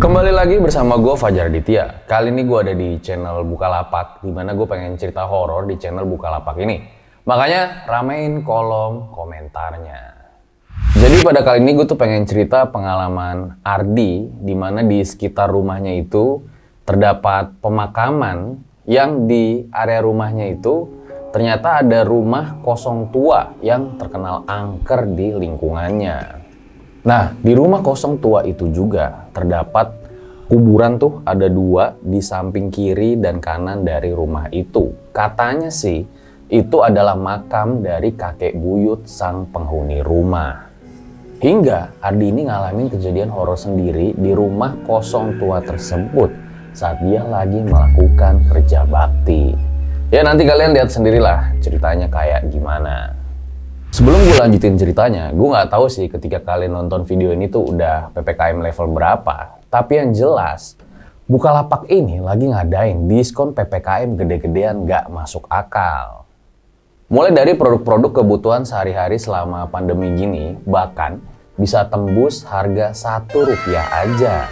Kembali lagi bersama gue Fajar Aditya. Kali ini gue ada di channel Bukalapak, dimana gue pengen cerita horor di channel Bukalapak ini. Makanya ramein kolom komentarnya. Jadi pada kali ini gue tuh pengen cerita pengalaman Ardi, dimana di sekitar rumahnya itu terdapat pemakaman yang di area rumahnya itu ternyata ada rumah kosong tua yang terkenal angker di lingkungannya. Nah, di rumah kosong tua itu juga terdapat kuburan tuh ada dua di samping kiri dan kanan dari rumah itu. Katanya sih itu adalah makam dari kakek buyut sang penghuni rumah. Hingga Ardi ini ngalamin kejadian horor sendiri di rumah kosong tua tersebut saat dia lagi melakukan kerja bakti. Ya nanti kalian lihat sendirilah ceritanya kayak gimana. Sebelum gue lanjutin ceritanya, gue nggak tahu sih ketika kalian nonton video ini tuh udah PPKM level berapa. Tapi yang jelas, Bukalapak ini lagi ngadain diskon PPKM gede-gedean nggak masuk akal. Mulai dari produk-produk kebutuhan sehari-hari selama pandemi gini, bahkan bisa tembus harga Rp1 aja.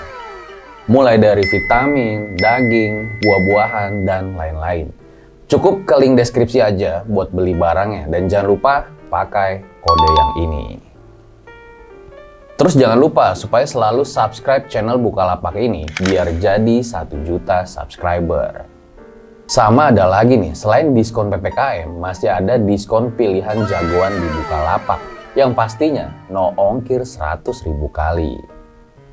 Mulai dari vitamin, daging, buah-buahan, dan lain-lain. Cukup ke link deskripsi aja buat beli barangnya. Dan jangan lupa pakai kode yang ini. Terus jangan lupa supaya selalu subscribe channel Bukalapak ini biar jadi 1 juta subscriber. Sama ada lagi nih, selain diskon PPKM masih ada diskon pilihan jagoan di Bukalapak yang pastinya no ongkir 100.000 kali.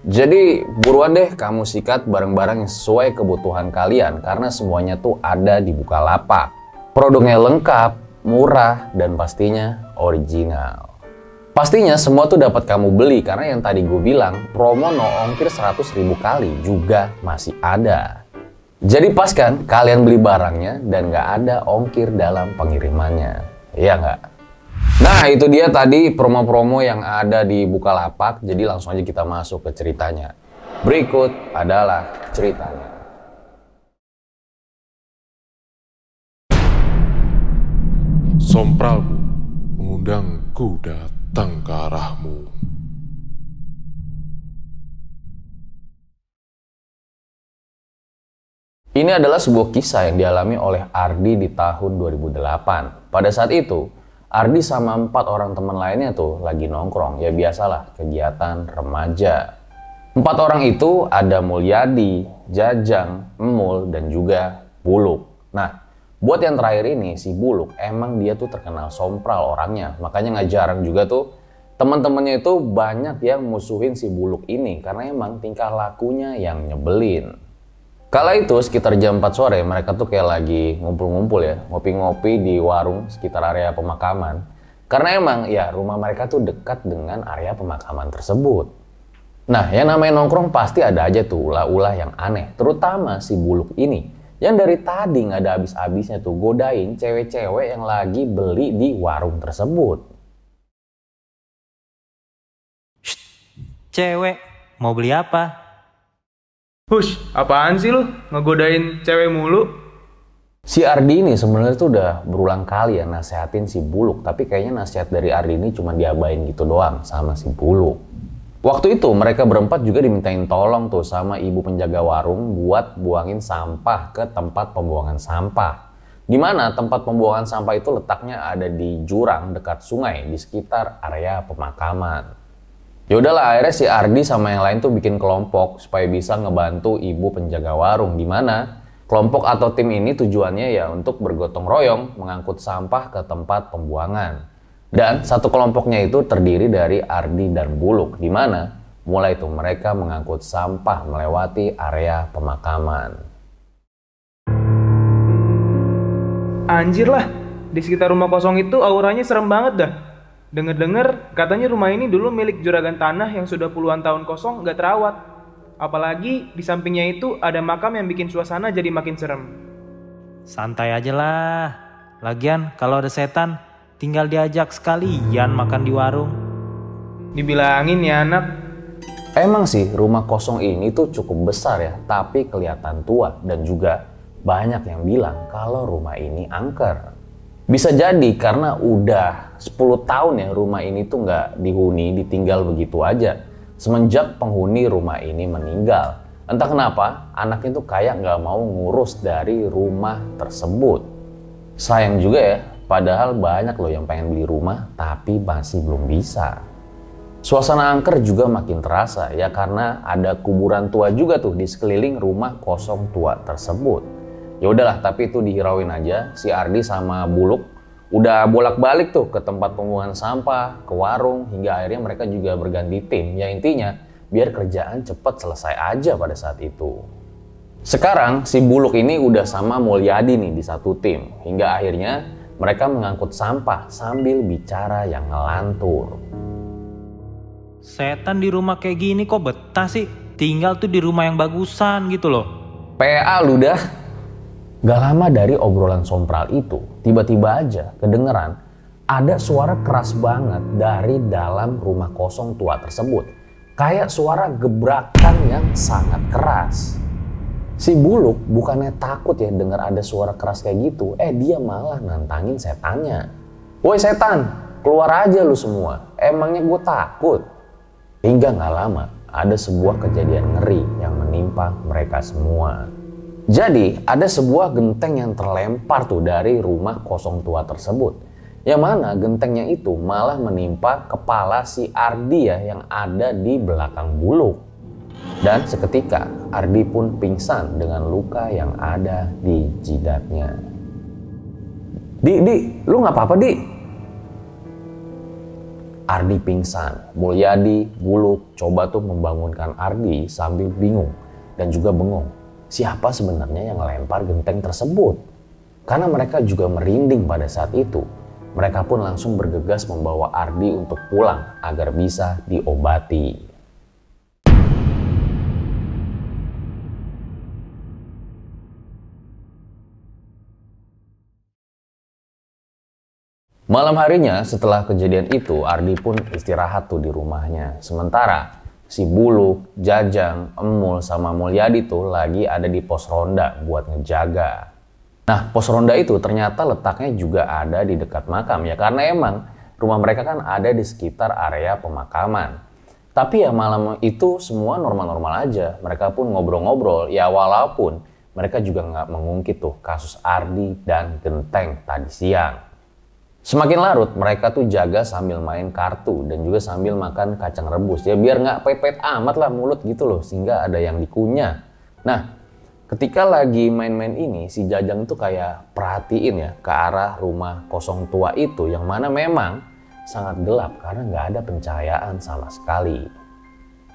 Jadi buruan deh kamu sikat barang-barang yang sesuai kebutuhan kalian karena semuanya tuh ada di Bukalapak. Produknya lengkap, murah, dan pastinya original. Pastinya semua tuh dapat kamu beli karena yang tadi gue bilang promo no ongkir 100.000 kali juga masih ada. Jadi pas kan kalian beli barangnya dan nggak ada ongkir dalam pengirimannya, iya nggak? Nah itu dia tadi promo-promo yang ada di Bukalapak, jadi langsung aja kita masuk ke ceritanya. Berikut adalah ceritanya. Sompralmu mengundangku datang ke arahmu. Ini adalah sebuah kisah yang dialami oleh Ardi di tahun 2008. Pada saat itu, Ardi sama 4 orang teman lainnya tuh lagi nongkrong. Ya biasalah, kegiatan remaja. 4 orang itu ada Mulyadi, Jajang, Emul, dan juga Buluk. Nah, buat yang terakhir ini, si Buluk, emang dia tuh terkenal sompral orangnya. Makanya nggak jarang juga tuh teman-temannya itu banyak yang musuhin si Buluk ini. Karena emang tingkah lakunya yang nyebelin. Kala itu sekitar jam 4 sore mereka tuh kayak lagi ngumpul-ngumpul ya. Ngopi-ngopi di warung sekitar area pemakaman. Karena emang ya rumah mereka tuh dekat dengan area pemakaman tersebut. Nah yang namanya nongkrong pasti ada aja tuh ulah-ulah yang aneh. Terutama si Buluk ini. Yang dari tadi nggak ada habis-habisnya tuh godain cewek-cewek yang lagi beli di warung tersebut. Shh, cewek, mau beli apa? Hush, apaan sih lu? Ngegodain cewek mulu? Si Ardi ini sebenarnya tuh udah berulang kali ya nasehatin si Buluk. Tapi kayaknya nasihat dari Ardi ini cuma diabain gitu doang sama si Buluk. Waktu itu mereka berempat juga dimintain tolong tuh sama ibu penjaga warung buat buangin sampah ke tempat pembuangan sampah. Dimana tempat pembuangan sampah itu letaknya ada di jurang dekat sungai di sekitar area pemakaman. Yaudahlah akhirnya si Ardi sama yang lain tuh bikin kelompok supaya bisa ngebantu ibu penjaga warung. Dimana kelompok atau tim ini tujuannya ya untuk bergotong royong mengangkut sampah ke tempat pembuangan. Dan satu kelompoknya itu terdiri dari Ardi dan Buluk, di mana mulai itu mereka mengangkut sampah melewati area pemakaman. Anjir lah, di sekitar rumah kosong itu auranya serem banget dah. Dengar-dengar katanya rumah ini dulu milik juragan tanah yang sudah puluhan tahun kosong gak terawat. Apalagi di sampingnya itu ada makam yang bikin suasana jadi makin serem. Santai aja lah. Lagian kalau ada setan, tinggal diajak sekalian makan di warung. Dibilangin ya anak. Emang sih rumah kosong ini tuh cukup besar ya, tapi kelihatan tua dan juga banyak yang bilang kalau rumah ini angker. Bisa jadi karena udah 10 tahun ya rumah ini tuh nggak dihuni, ditinggal begitu aja. Semenjak penghuni rumah ini meninggal. Entah kenapa anaknya tuh kayak nggak mau ngurus dari rumah tersebut. Sayang juga ya, padahal banyak loh yang pengen beli rumah tapi masih belum bisa. Suasana angker juga makin terasa ya karena ada kuburan tua juga tuh di sekeliling rumah kosong tua tersebut. Ya udahlah, tapi itu dihirauin aja. Si Ardi sama Buluk udah bolak-balik tuh ke tempat pembuangan sampah, ke warung, hingga akhirnya mereka juga berganti tim. Ya intinya biar kerjaan cepet selesai aja pada saat itu. Sekarang si Buluk ini udah sama Mulyadi nih di satu tim. Hingga akhirnya mereka mengangkut sampah sambil bicara yang ngelantur. Setan di rumah kayak gini kok betah sih? Tinggal tuh di rumah yang bagusan gitu loh. PA lu dah. Gak lama dari obrolan sompral itu, tiba-tiba aja kedengeran ada suara keras banget dari dalam rumah kosong tua tersebut. Kayak suara gebrakan yang sangat keras. Si Buluk bukannya takut ya denger ada suara keras kayak gitu, dia malah nantangin setannya. Woi setan, keluar aja lu semua, emangnya gue takut? Hingga gak lama ada sebuah kejadian ngeri yang menimpa mereka semua. Jadi ada sebuah genteng yang terlempar tuh dari rumah kosong tua tersebut. Yang mana gentengnya itu malah menimpa kepala si Ardi ya yang ada di belakang Buluk. Dan seketika Ardi pun pingsan dengan luka yang ada di jidatnya. Di, lu gak apa-apa Di? Ardi pingsan. Mulyadi, Buluk coba tuh membangunkan Ardi sambil bingung dan juga bengong. Siapa sebenarnya yang melempar genteng tersebut? Karena mereka juga merinding pada saat itu. Mereka pun langsung bergegas membawa Ardi untuk pulang agar bisa diobati. Malam harinya setelah kejadian itu, Ardi pun istirahat tuh di rumahnya. Sementara si Buluk, Jajang, Emul, sama Mulyadi tuh lagi ada di pos ronda buat ngejaga. Nah, pos ronda itu ternyata letaknya juga ada di dekat makam ya, karena emang rumah mereka kan ada di sekitar area pemakaman. Tapi ya malam itu semua normal-normal aja. Mereka pun ngobrol-ngobrol ya, walaupun mereka juga nggak mengungkit tuh kasus Ardi dan genteng tadi siang. Semakin larut mereka tuh jaga sambil main kartu dan juga sambil makan kacang rebus ya, biar nggak pepet amat lah mulut gitu loh, sehingga ada yang dikunyah. Nah, ketika lagi main-main ini si Jajang tuh kayak perhatiin ya ke arah rumah kosong tua itu, yang mana memang sangat gelap karena nggak ada pencahayaan sama sekali.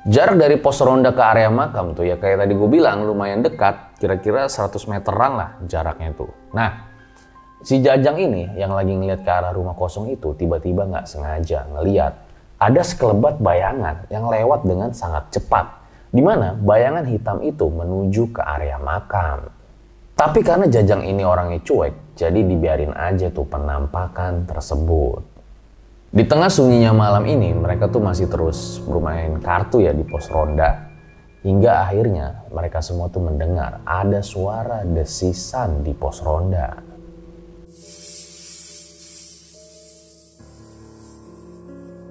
Jarak dari pos ronda ke area makam tuh ya kayak tadi gue bilang lumayan dekat, kira-kira 100 meteran lah jaraknya tuh. Nah, si Jajang ini yang lagi ngeliat ke arah rumah kosong itu tiba-tiba nggak sengaja ngeliat ada sekelebat bayangan yang lewat dengan sangat cepat, di mana bayangan hitam itu menuju ke area makam. Tapi karena Jajang ini orangnya cuek, jadi dibiarin aja tuh penampakan tersebut. Di tengah sunyinya malam ini mereka tuh masih terus bermain kartu ya di pos ronda, hingga akhirnya mereka semua tuh mendengar ada suara desisan di pos ronda.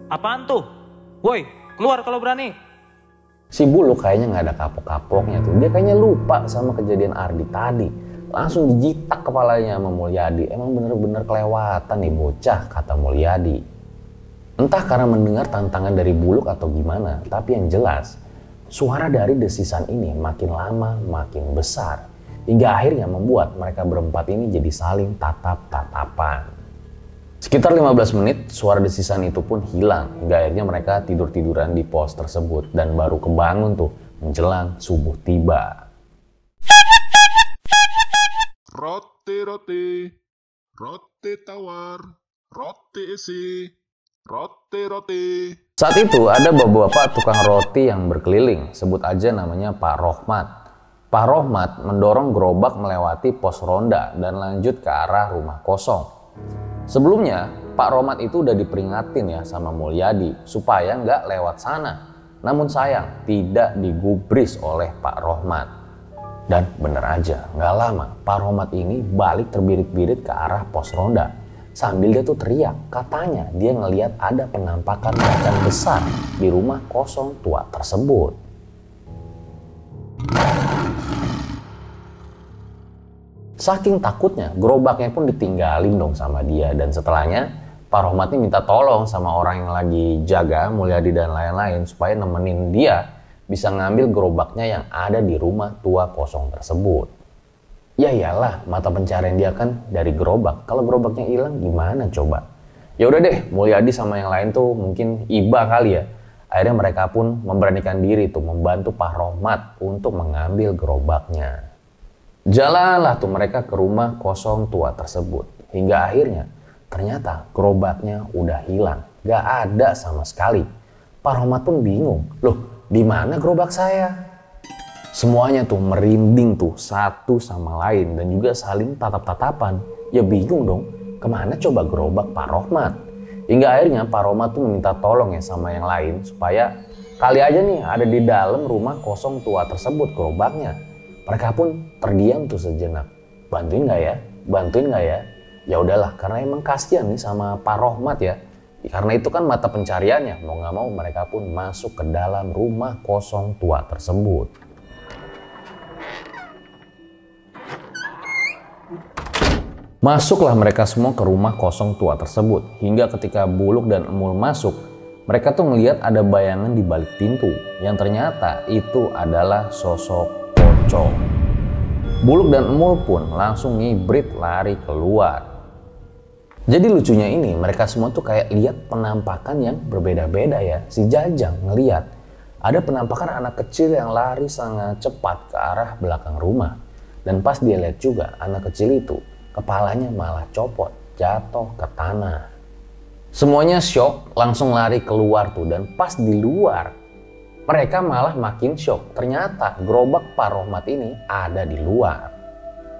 Apaan tuh? Woi, keluar kalau berani. Si Buluk kayaknya nggak ada kapok-kapoknya tuh. Dia kayaknya lupa sama kejadian Ardi tadi. Langsung dijitak kepalanya sama Mulyadi. Emang bener-bener kelewatan nih bocah, kata Mulyadi. Entah karena mendengar tantangan dari Buluk atau gimana, tapi yang jelas suara dari desisan ini makin lama makin besar. Hingga akhirnya membuat mereka berempat ini jadi saling tatap-tatapan. Sekitar 15 menit, suara desisan itu pun hilang. Hingga akhirnya mereka tidur-tiduran di pos tersebut. Dan baru kebangun tuh menjelang subuh tiba. Roti-roti, roti tawar, roti isi, roti-roti. Saat itu ada bapak-bapak tukang roti yang berkeliling. Sebut aja namanya Pak Rohmat. Pak Rohmat mendorong gerobak melewati pos ronda dan lanjut ke arah rumah kosong. Sebelumnya, Pak Rohmat itu udah diperingatin ya sama Mulyadi supaya nggak lewat sana. Namun sayang, tidak digubris oleh Pak Rohmat. Dan bener aja, nggak lama Pak Rohmat ini balik terbirit-birit ke arah pos ronda. Sambil dia tuh teriak, katanya dia ngelihat ada penampakan macan besar di rumah kosong tua tersebut. Saking takutnya, gerobaknya pun ditinggalin dong sama dia. Dan setelahnya, Pak Rohmat ini minta tolong sama orang yang lagi jaga, Mulyadi dan lain-lain, supaya nemenin dia bisa ngambil gerobaknya yang ada di rumah tua kosong tersebut. Ya iyalah, mata pencarian dia kan dari gerobak. Kalau gerobaknya hilang gimana coba? Ya udah deh, Mulyadi sama yang lain tuh mungkin iba kali ya. Akhirnya mereka pun memberanikan diri tuh membantu Pak Rohmat untuk mengambil gerobaknya. Jalanlah tuh mereka ke rumah kosong tua tersebut. Hingga akhirnya ternyata gerobaknya udah hilang. Gak ada sama sekali. Pak Rohmat pun bingung. Loh, di mana gerobak saya? Semuanya tuh merinding tuh satu sama lain dan juga saling tatap-tatapan. Ya bingung dong, kemana coba gerobak Pak Rohmat? Hingga akhirnya Pak Rohmat tuh meminta tolong ya sama yang lain supaya kali aja nih ada di dalam rumah kosong tua tersebut gerobaknya. Mereka pun terdiam tuh sejenak. Bantuin nggak ya? Bantuin nggak ya? Ya udahlah, karena emang kasihan nih sama Pak Rohmat ya. Karena itu kan mata pencariannya, mau nggak mau mereka pun masuk ke dalam rumah kosong tua tersebut. Masuklah mereka semua ke rumah kosong tua tersebut. Hingga ketika Buluk dan Emul masuk, mereka tuh ngelihat ada bayangan di balik pintu. Yang ternyata itu adalah sosok pocong. Buluk dan Emul pun langsung ngibrit lari keluar. Jadi lucunya ini, mereka semua tuh kayak lihat penampakan yang berbeda-beda ya. Si Jajang ngelihat ada penampakan anak kecil yang lari sangat cepat ke arah belakang rumah. Dan pas dia lihat juga anak kecil itu, kepalanya malah copot, jatuh ke tanah. Semuanya syok, langsung lari keluar tuh. Dan pas di luar, mereka malah makin syok. Ternyata gerobak Pak Rohmat ini ada di luar.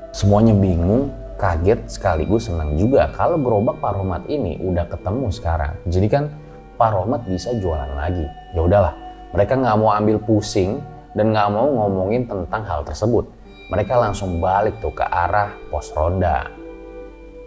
Semuanya bingung, kaget sekaligus senang juga kalau gerobak Pak Rohmat ini udah ketemu sekarang. Jadi kan Pak Rohmat bisa jualan lagi. Ya udahlah, mereka nggak mau ambil pusing dan nggak mau ngomongin tentang hal tersebut. Mereka langsung balik tuh ke arah pos ronda.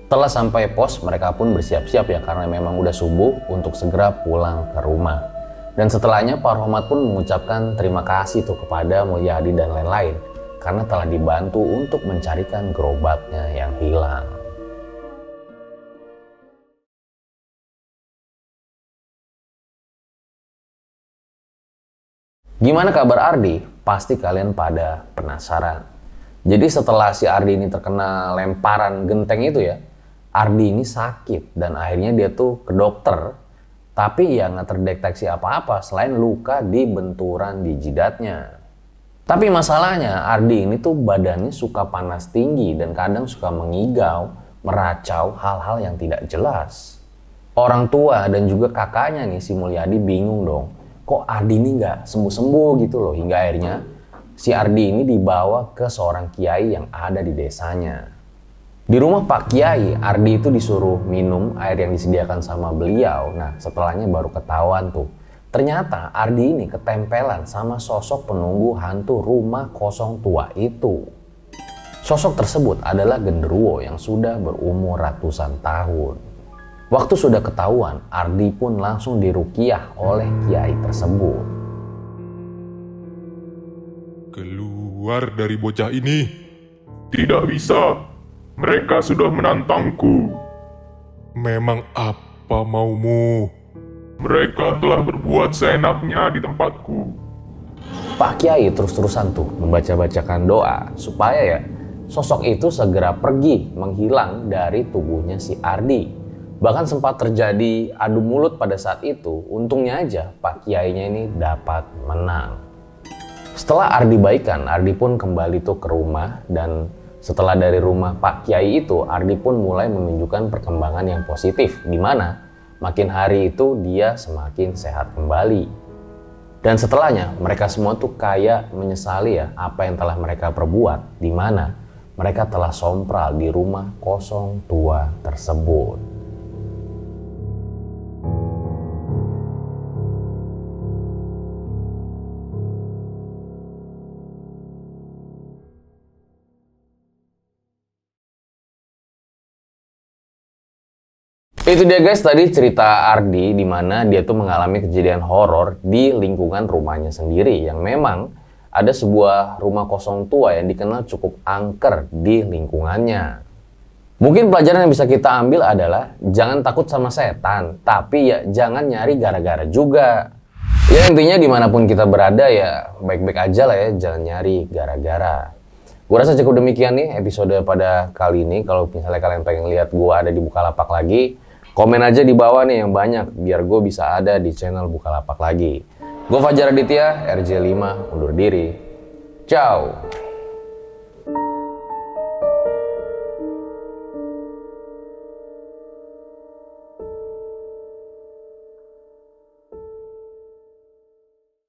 Setelah sampai pos, mereka pun bersiap-siap ya karena memang udah subuh untuk segera pulang ke rumah. Dan setelahnya Pak Rohmat pun mengucapkan terima kasih tuh kepada Mulyadi dan lain-lain karena telah dibantu untuk mencarikan gerobaknya yang hilang. Gimana kabar Ardi? Pasti kalian pada penasaran. Jadi setelah si Ardi ini terkena lemparan genteng itu ya, Ardi ini sakit dan akhirnya dia tuh ke dokter. Tapi ya nggak terdeteksi apa-apa selain luka di benturan di jidatnya. Tapi masalahnya Ardi ini tuh badannya suka panas tinggi dan kadang suka mengigau, meracau hal-hal yang tidak jelas. Orang tua dan juga kakaknya nih si Mulyadi bingung dong. Kok Ardi ini nggak sembuh-sembuh gitu loh, hingga akhirnya si Ardi ini dibawa ke seorang kiai yang ada di desanya. Di rumah Pak Kiai, Ardi itu disuruh minum air yang disediakan sama beliau. Nah, setelahnya baru ketahuan tuh. Ternyata Ardi ini ketempelan sama sosok penunggu hantu rumah kosong tua itu. Sosok tersebut adalah genderuwo yang sudah berumur ratusan tahun. Waktu sudah ketahuan, Ardi pun langsung diruqyah oleh kiai tersebut. Keluar dari bocah ini. Tidak bisa. Mereka sudah menantangku. Memang apa maumu? Mereka telah berbuat seenaknya di tempatku. Pak Kiai terus-terusan tuh membaca-bacakan doa supaya ya sosok itu segera pergi menghilang dari tubuhnya si Ardi. Bahkan sempat terjadi adu mulut pada saat itu. Untungnya aja Pak Kiainya ini dapat menang. Setelah Ardi baikan, Ardi pun kembali tuh ke rumah dan setelah dari rumah Pak Kiai itu, Ardi pun mulai menunjukkan perkembangan yang positif, di mana makin hari itu dia semakin sehat kembali. Dan setelahnya mereka semua tuh kayak menyesali ya apa yang telah mereka perbuat, di mana mereka telah sompral di rumah kosong tua tersebut. Itu dia guys tadi cerita Ardi di mana dia tuh mengalami kejadian horor di lingkungan rumahnya sendiri yang memang ada sebuah rumah kosong tua yang dikenal cukup angker di lingkungannya. Mungkin pelajaran yang bisa kita ambil adalah jangan takut sama setan, tapi ya jangan nyari gara-gara juga. Ya intinya dimanapun kita berada ya baik-baik aja lah ya, jangan nyari gara-gara. Gue rasa cukup demikian nih episode pada kali ini. Kalau misalnya kalian pengen lihat gue ada di Bukalapak lagi, komen aja di bawah nih yang banyak, biar gue bisa ada di channel Bukalapak lagi. Gue Fajar Aditya, RJ5, undur diri. Ciao!